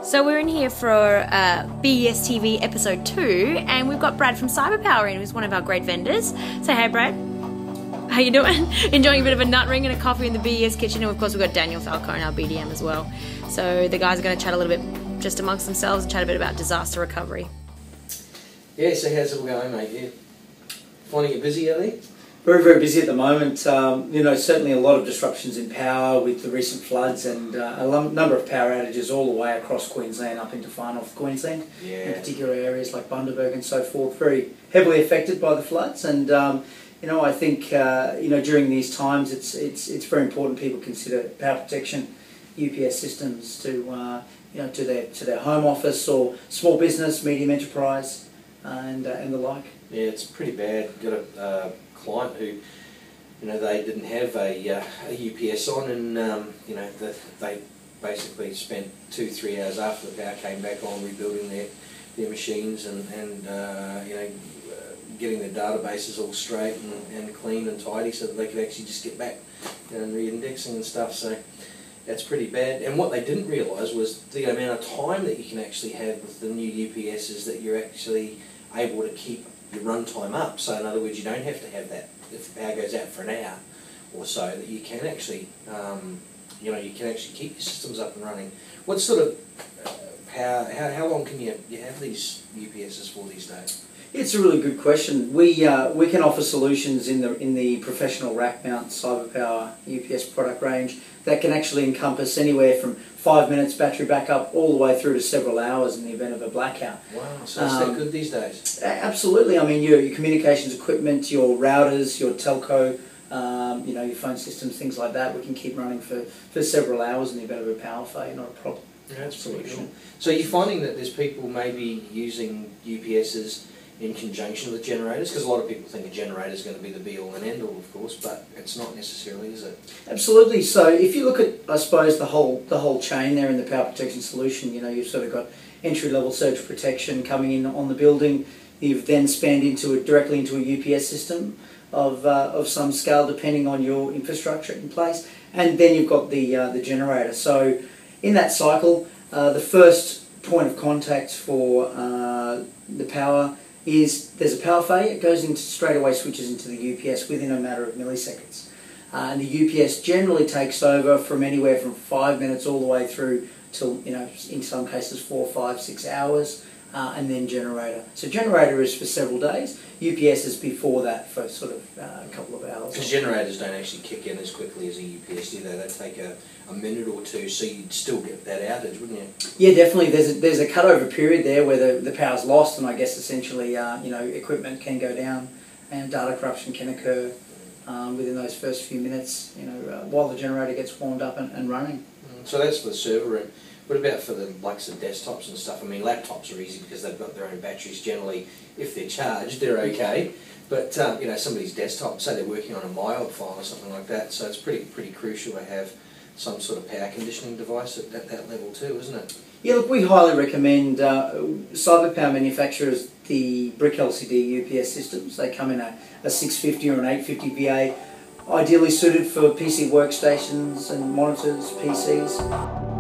So we're in here for BES TV episode 2, and we've got Brad from Cyberpower in, who's one of our great vendors. Say hey, Brad. How you doing? Enjoying a bit of a nut ring and a coffee in the BES kitchen, and of course we've got Daniel Falcone, our BDM as well. So the guys are going to chat a little bit just amongst themselves and chat a bit about disaster recovery. Yeah, so how's it all going, mate? Yeah. Finding it busy out there? Very, very busy at the moment. You know, certainly a lot of disruptions in power with the recent floods and a number of power outages all the way across Queensland up into far north Queensland. Yeah. In particular areas like Bundaberg and so forth, very heavily affected by the floods. And you know, I think you know, during these times, it's very important people consider power protection, UPS systems to you know, to their home office or small business, medium enterprise, and the like. Yeah, it's pretty bad. Got a client who, you know, they didn't have a UPS on, and you know, they basically spent 2-3 hours after the power came back on rebuilding their machines and you know, getting their databases all straight and clean and tidy so that they could actually just get back and re-indexing and stuff. So that's pretty bad. And what they didn't realise was the amount of time that you can actually have with the new UPSs, that you're actually able to keep your runtime up. So in other words, you don't have to have that if the power goes out for an hour or so, that you can actually you know, you can actually keep your systems up and running. What sort of power, how long can you have these UPSs for these days? It's a really good question. We can offer solutions in the professional rack mount Cyberpower UPS product range that can actually encompass anywhere from 5 minutes battery backup all the way through to several hours in the event of a blackout. Wow, so it's that good these days? Absolutely. I mean, your communications equipment, your routers, your telco, you know, your phone systems, things like that, we can keep running for several hours in the event of a power failure, not a problem. Yeah, that's pretty cool. So you're finding that there's people maybe using UPSs in conjunction with generators? Because a lot of people think a generator is going to be the be-all and end-all, of course, but it's not necessarily, is it? Absolutely. So if you look at, I suppose, the whole chain there in the power protection solution, you know, you've sort of got entry-level surge protection coming in on the building. You've then spanned directly into a UPS system of some scale, depending on your infrastructure in place, and then you've got the generator. So in that cycle, the first point of contact for the power is there's a power failure, it goes into straight away switches into the UPS within a matter of milliseconds. And the UPS generally takes over from anywhere from 5 minutes all the way through till, you know, in some cases 4, 5, 6 hours, and then generator. So generator is for several days, UPS is before that for sort of a couple of hours. Because generators don't actually kick in as quickly as a UPS, do they? They take a minute or two, so you'd still get that outage, wouldn't you? Yeah, definitely. There's a cutover period there where the power's lost, and I guess essentially you know, equipment can go down and data corruption can occur within those first few minutes, you know, while the generator gets warmed up and running. So that's for the server room. What about for the likes of desktops and stuff? I mean, laptops are easy because they've got their own batteries. Generally, if they're charged, they're okay. But you know, some of these desktops, say they're working on a MIOB file or something like that, so it's pretty crucial to have some sort of power conditioning device at that level too, isn't it? Yeah, look, we highly recommend Cyberpower manufacturers the brick LCD UPS systems. They come in a 650 or an 850 VA, ideally suited for PC workstations and monitors, PCs.